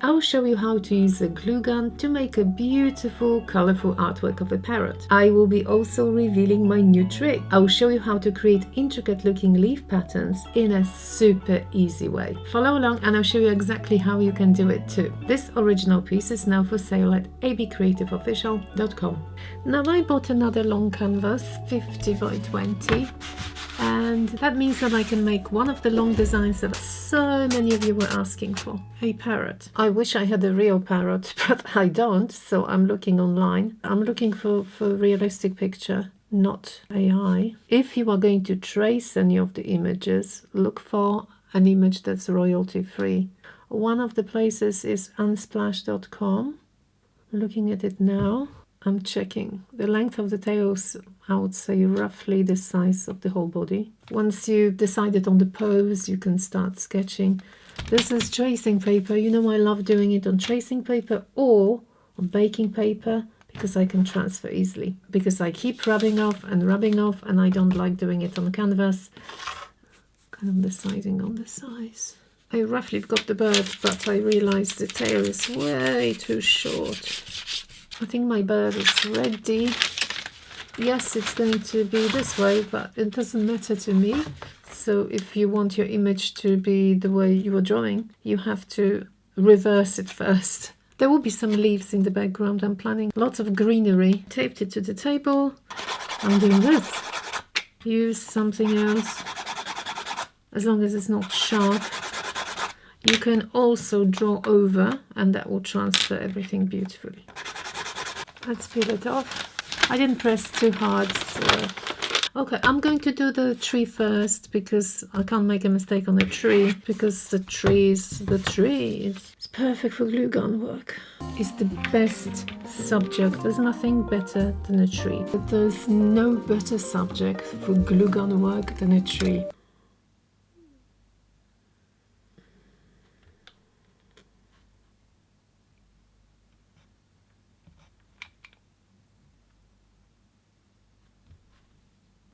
I'll show you how to use a glue gun to make a beautiful, colorful artwork of a parrot. I will be also revealing my new trick. I'll show you how to create intricate looking leaf patterns in a super easy way. Follow along and I'll show you exactly how you can do it too. This original piece is now for sale at abcreativeofficial.com. Now I bought another long canvas, 50 by 20. And that means that I can make one of the long designs that so many of you were asking for, a parrot. I wish I had a real parrot, but I don't, so I'm looking online. I'm looking for realistic picture, not AI. If you are going to trace any of the images, look for an image that's royalty free. One of the places is unsplash.com. Looking at it now. I'm checking. The length of the tails, I would say roughly the size of the whole body. Once you've decided on the pose, you can start sketching. This is tracing paper. You know I love doing it on tracing paper or on baking paper because I can transfer easily. Because I keep rubbing off and I don't like doing it on canvas. Kind of deciding on the size. I roughly got the bird, but I realized the tail is way too short. I think my bird is ready. Yes, it's going to be this way, but it doesn't matter to me. So if you want your image to be the way you are drawing, you have to reverse it first. There will be some leaves in the background. I'm planning lots of greenery. Taped it to the table. I'm doing this. Use something else, as long as it's not sharp. You can also draw over, and that will transfer everything beautifully. Let's peel it off. I didn't press too hard, so... Okay, I'm going to do the tree first because I can't make a mistake on the tree, because the tree is it's perfect for glue gun work. It's the best subject. There's nothing better than a tree. But there's no better subject for glue gun work than a tree.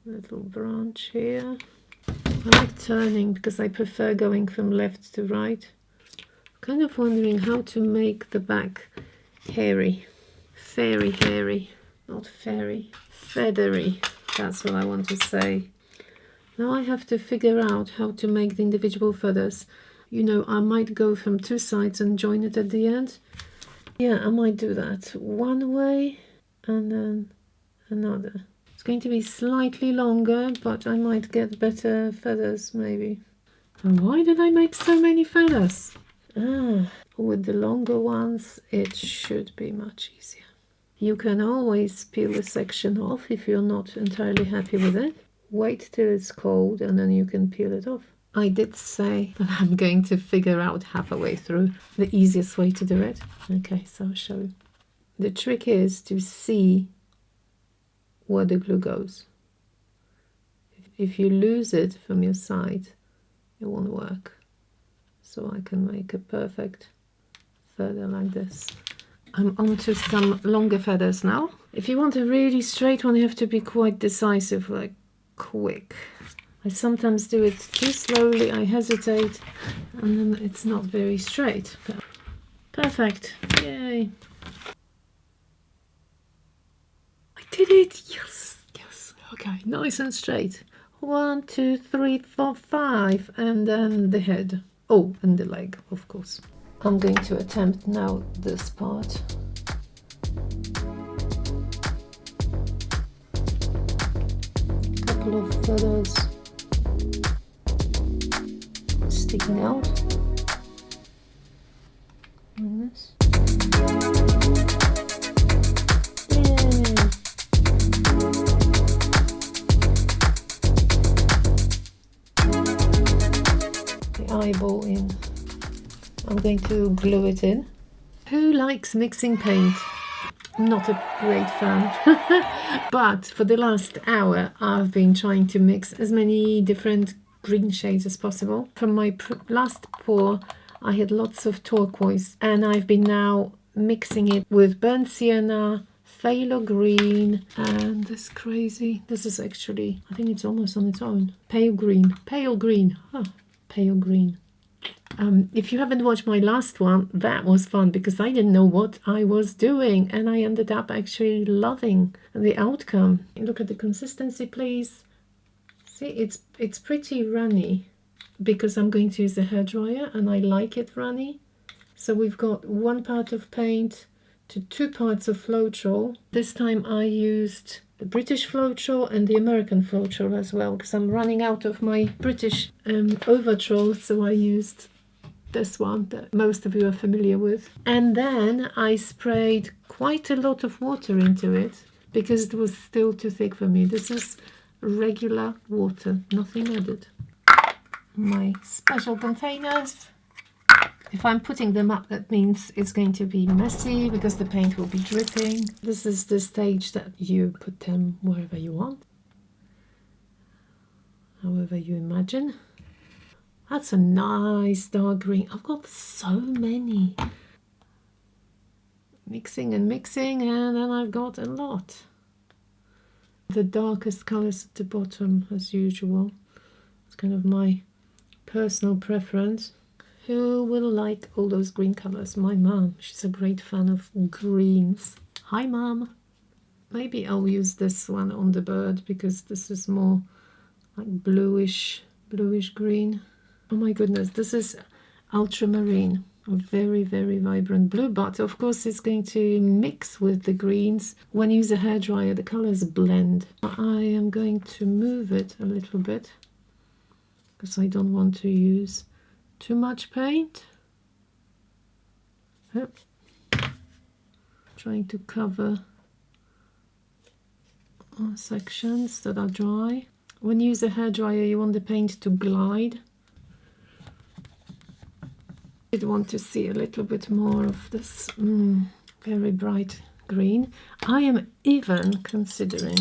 Little branch here. I like turning because I prefer going from left to right. Kind of wondering how to make the back hairy. Fairy hairy, not fairy. Feathery, that's what I want to say. Now I have to figure out how to make the individual feathers. You know, I might go from two sides and join it at the end. Yeah, I might do that. One way and then another. It's going to be slightly longer, but I might get better feathers maybe. And why did I make so many feathers? With the longer ones it should be much easier. You can always peel a section off if you're not entirely happy with it. Wait till it's cold and then you can peel it off. I did say that I'm going to figure out halfway through the easiest way to do it. Okay, so I'll show you. The trick is to see where the glue goes. If you lose it from your side, it won't work. So I can make a perfect feather like this. I'm on to some longer feathers now. If you want a really straight one, you have to be quite decisive, like quick. I sometimes do it too slowly, I hesitate, and then it's not very straight. But perfect, yay! Did it? Yes, yes. Okay, nice and straight. 1, 2, 3, 4, 5, and then the head. Oh, and the leg, of course. I'm going to attempt now this part. Couple of feathers sticking out. Like this. Eyeball in. I'm going to glue it in. Who likes mixing paint? I'm not a great fan. But for the last hour I've been trying to mix as many different green shades as possible. From my last pour I had lots of turquoise and I've been now mixing it with burnt sienna, phthalo green, and this crazy, this is actually, I think it's almost on its own, pale green, huh. Pale green. If you haven't watched my last one, that was fun because I didn't know what I was doing and I ended up actually loving the outcome. Look at the consistency, please. See, it's pretty runny because I'm going to use a hairdryer and I like it runny. So we've got 1 part of paint to 2 parts of Floetrol. This time I used the British Floetrol and the American Floetrol as well because I'm running out of my British Overtrol, so I used this one that most of you are familiar with. And then I sprayed quite a lot of water into it because it was still too thick for me. This is regular water, nothing added. My special containers. If I'm putting them up, that means it's going to be messy because the paint will be dripping. This is the stage that you put them wherever you want, however you imagine. That's a nice dark green. I've got so many. Mixing and mixing, and then I've got a lot. The darkest colors at the bottom, as usual. It's kind of my personal preference. Who will like all those green colors? My mom, she's a great fan of greens. Hi, Mom. Maybe I'll use this one on the bird because this is more like bluish green. Oh my goodness, this is ultramarine, a very, very vibrant blue, but of course it's going to mix with the greens. When you use a hairdryer, the colors blend. I am going to move it a little bit because I don't want to use too much paint. Yep. Trying to cover sections that are dry. When you use a hairdryer, you want the paint to glide. I want to see a little bit more of this very bright green. I am even considering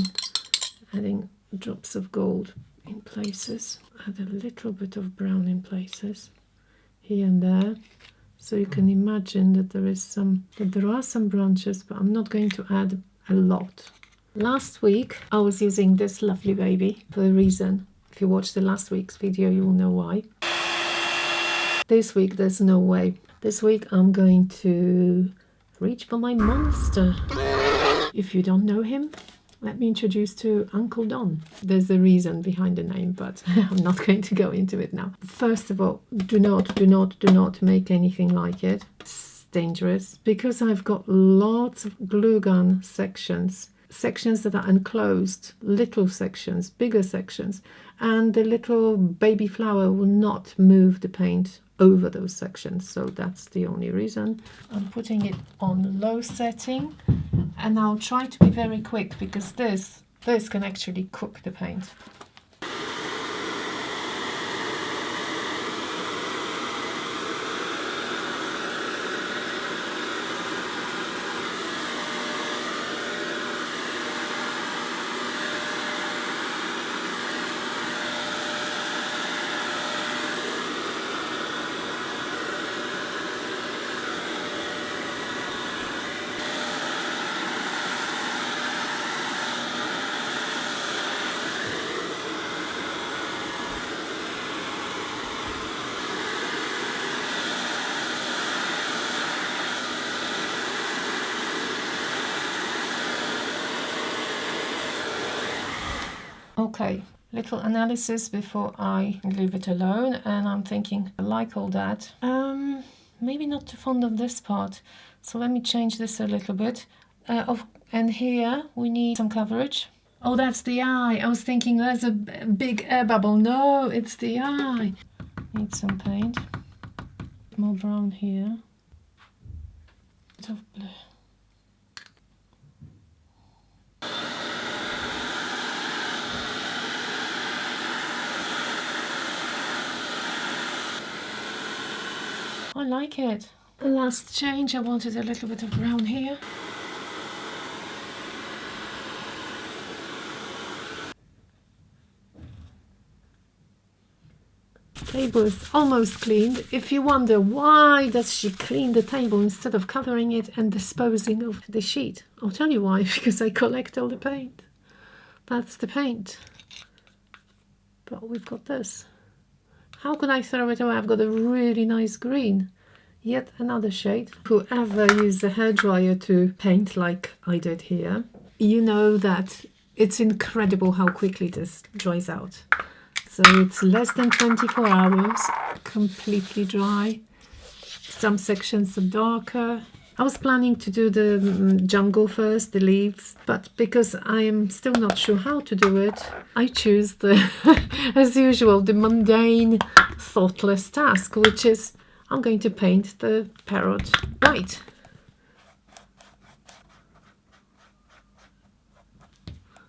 adding drops of gold in places. Add a little bit of brown in places, here and there. So you can imagine that there are some branches, but I'm not going to add a lot. Last week I was using this lovely baby for a reason. If you watched the last week's video, you will know why. This week there's no way. This week I'm going to reach for my monster. If you don't know him, let me introduce to Uncle Don. There's a reason behind the name, but I'm not going to go into it now. First of all, do not make anything like it. It's dangerous because I've got lots of glue gun sections that are enclosed, little sections, bigger sections, and the little baby flower will not move the paint over those sections. So that's the only reason. I'm putting it on low setting, and I'll try to be very quick because this can actually cook the paint. Okay, little analysis before I leave it alone, and I'm thinking, I like all that. Maybe not too fond of this part, so let me change this a little bit. And here we need some coverage. Oh, that's the eye. I was thinking there's a big air bubble. No, it's the eye. Need some paint. More brown here. Bit of blue. I like it. The last change, I wanted a little bit of brown here. Table is almost cleaned. If you wonder why does she clean the table instead of covering it and disposing of the sheet, I'll tell you why. Because I collect all the paint. That's the paint. But we've got this. How could I throw it away? I've got a really nice green. Yet another shade. Whoever used a hairdryer to paint like I did here, you know that it's incredible how quickly this dries out. So it's less than 24 hours, completely dry. Some sections are darker. I was planning to do the jungle first, the leaves, but because I am still not sure how to do it, I choose the, as usual, the mundane, thoughtless task, which is I'm going to paint the parrot white.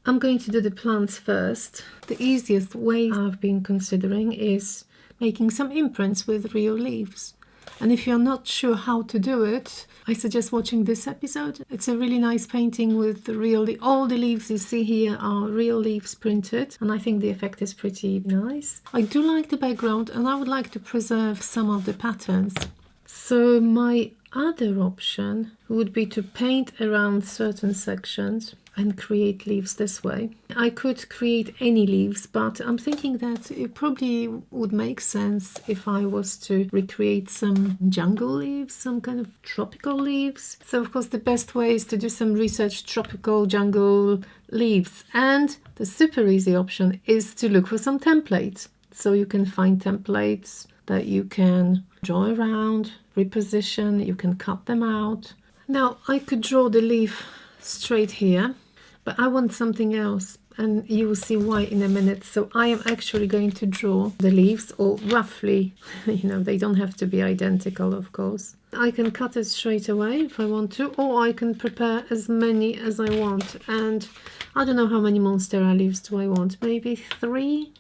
I'm going to do the plants first. The easiest way I've been considering is making some imprints with real leaves. And if you're not sure how to do it, I suggest watching this episode. It's a really nice painting with all the leaves you see here are real leaves printed, and I think the effect is pretty nice. I do like the background, and I would like to preserve some of the patterns. So my other option would be to paint around certain sections and create leaves this way. I could create any leaves, but I'm thinking that it probably would make sense if I was to recreate some jungle leaves, some kind of tropical leaves. So of course the best way is to do some research, tropical jungle leaves, and the super easy option is to look for some templates. So you can find templates that you can draw around, reposition, you can cut them out. Now I could draw the leaf straight here, but I want something else, and you will see why in a minute. So I am actually going to draw the leaves, or roughly, they don't have to be identical, of course. I can cut it straight away if I want to, or I can prepare as many as I want. And I don't know how many Monstera leaves do I want, maybe 3?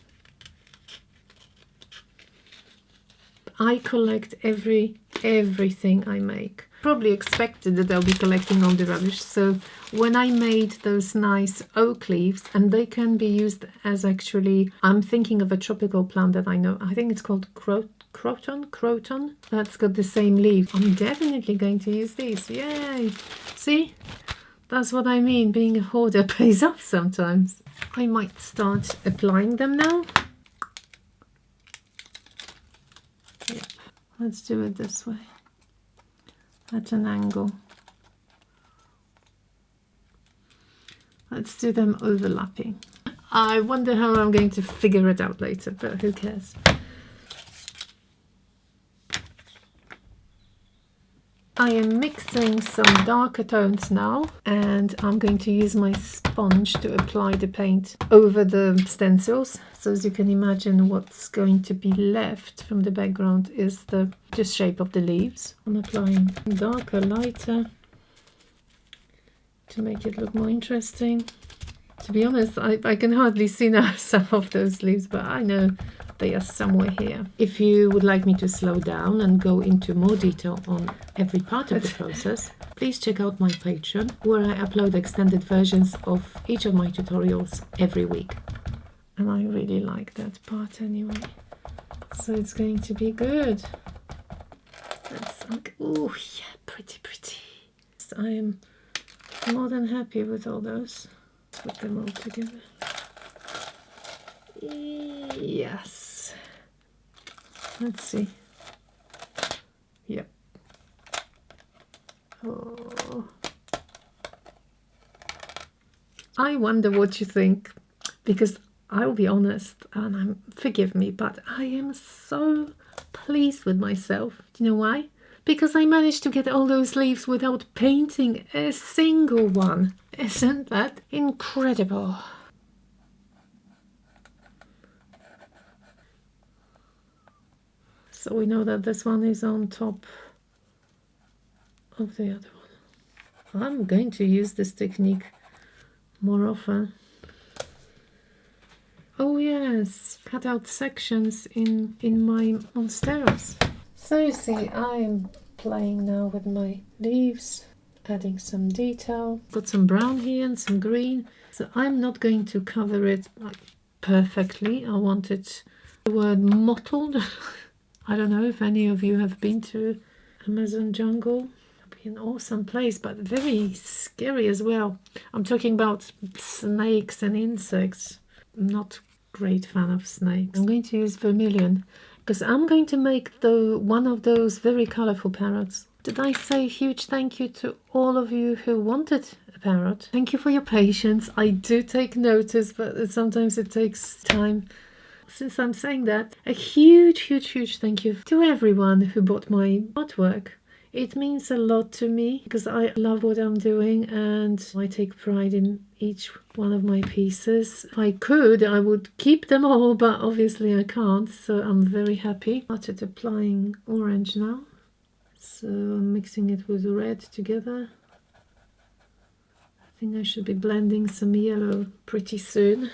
I collect everything I make. Probably expected that I'll be collecting all the rubbish. So when I made those nice oak leaves, and they can be used as actually, I'm thinking of a tropical plant that I know. I think it's called croton. That's got the same leaf. I'm definitely going to use these. Yay! See? That's what I mean. Being a hoarder pays off sometimes. I might start applying them now. Yep. Let's do it this way. At an angle. Let's do them overlapping. I wonder how I'm going to figure it out later, but who cares? I am mixing some darker tones now, and I'm going to use my sponge to apply the paint over the stencils. So as you can imagine, what's going to be left from the background is the shape of the leaves. I'm applying darker, lighter to make it look more interesting. To be honest, I can hardly see now some of those leaves, but I know they are somewhere here. If you would like me to slow down and go into more detail on every part of the process, please check out my Patreon, where I upload extended versions of each of my tutorials every week. And I really like that part anyway. So it's going to be good. Oh yeah, pretty. So I am more than happy with all those. Put them all together. Yes. Let's see. Yep. Oh. I wonder what you think, because I'll be honest, and forgive me, but I am so pleased with myself. Do you know why? Because I managed to get all those leaves without painting a single one. Isn't that incredible? So we know that this one is on top of the other one. I'm going to use this technique more often. Oh yes, cut out sections in my monsteras. So you see, I'm playing now with my leaves, adding some detail. Got some brown here and some green. So I'm not going to cover it perfectly. I want it, the word mottled. I don't know if any of you have been to Amazon jungle. It'd be an awesome place, but very scary as well. I'm talking about snakes and insects. I'm not a great fan of snakes. I'm going to use vermilion. because I'm going to make one of those very colorful parrots. Did I say huge thank you to all of you who wanted a parrot? Thank you for your patience. I do take notice, but sometimes it takes time. Since I'm saying that, a huge thank you to everyone who bought my artwork. It means a lot to me because I love what I'm doing and I take pride in each one of my pieces. If I could, I would keep them all, but obviously I can't, so I'm very happy. I started applying orange now, so I'm mixing it with red together. I think I should be blending some yellow pretty soon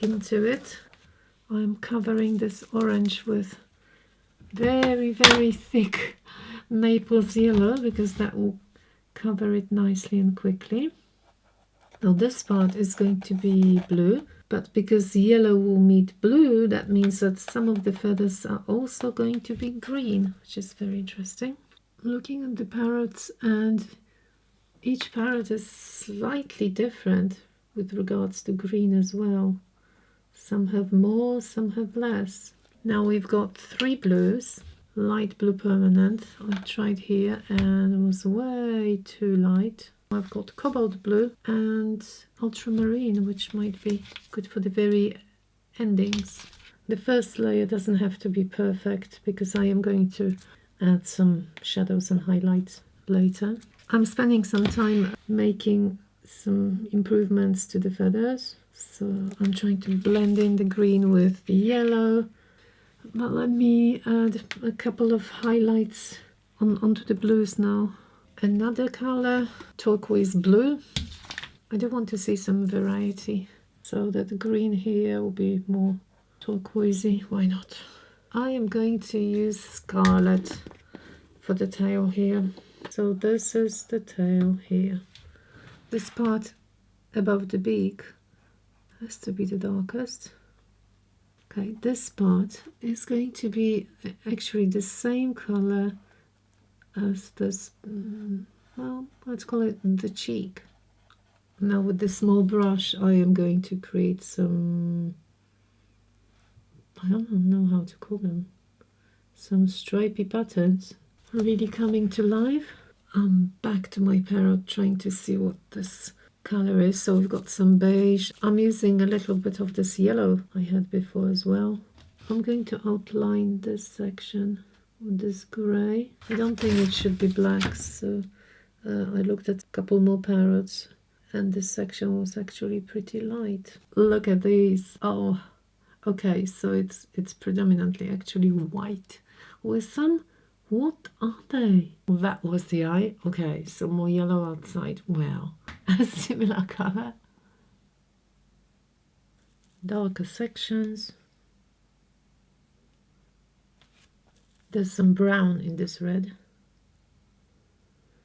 into it. I'm covering this orange with very thick Naples yellow because that will cover it nicely and quickly. Now this part is going to be blue, but because yellow will meet blue, that means that some of the feathers are also going to be green, which is very interesting. Looking at the parrots, and each parrot is slightly different with regards to green as well. Some have more, some have less. Now we've got 3 blues. Light blue permanent. I tried here and it was way too light. I've got cobalt blue and ultramarine, which might be good for the very endings. The first layer doesn't have to be perfect because I am going to add some shadows and highlights later. I'm spending some time making some improvements to the feathers. So I'm trying to blend in the green with the yellow. But let me add a couple of highlights onto the blues now. Another color, turquoise blue. I do want to see some variety, so that the green here will be more turquoisey. Why not? I am going to use scarlet for the tail here. So this is the tail here. This part above the beak has to be the darkest. Okay, this part is going to be actually the same color as this, well, let's call it the cheek. Now with the small brush I am going to create some, I don't know how to call them, some stripy patterns really coming to life. I'm back to my parrot trying to see what this color is. So we've got some beige. I'm using a little bit of this yellow I had before as well. I'm going to outline this section with this gray. I don't think it should be black, so I looked at a couple more parrots and this section was actually pretty light. Look at these. Oh, okay, so it's predominantly actually white with some, what are they? That was the eye. Okay, so more yellow outside. Well, a similar color. Darker sections. There's some brown in this red.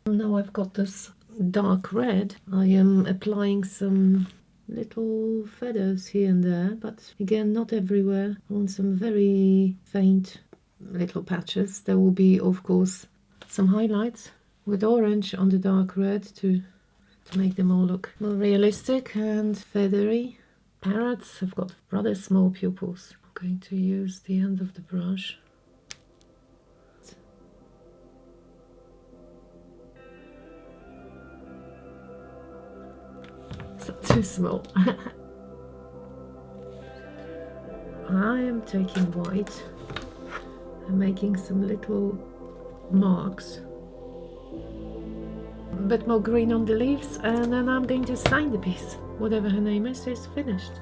Now I've got this dark red. I am applying some little feathers here and there, but again, not everywhere. I want some very faint little patches. There will be, of course, some highlights with orange on the dark red to make them all look more realistic and feathery. Parrots have got rather small pupils. I'm going to use the end of the brush. It's not too small. I am taking white and making some little marks. A bit more green on the leaves, and then I'm going to sign the piece. Whatever her name is finished.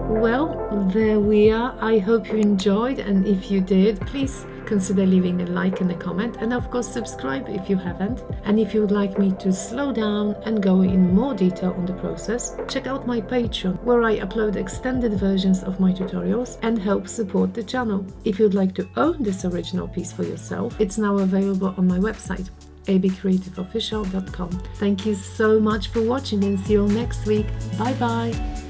Well, there we are. I hope you enjoyed, and if you did, please consider leaving a like and a comment, and of course subscribe if you haven't. And if you would like me to slow down and go in more detail on the process, check out my Patreon, where I upload extended versions of my tutorials and help support the channel. If you'd like to own this original piece for yourself, it's now available on my website, abcreativeofficial.com. Thank you so much for watching, and see you all next week. Bye bye.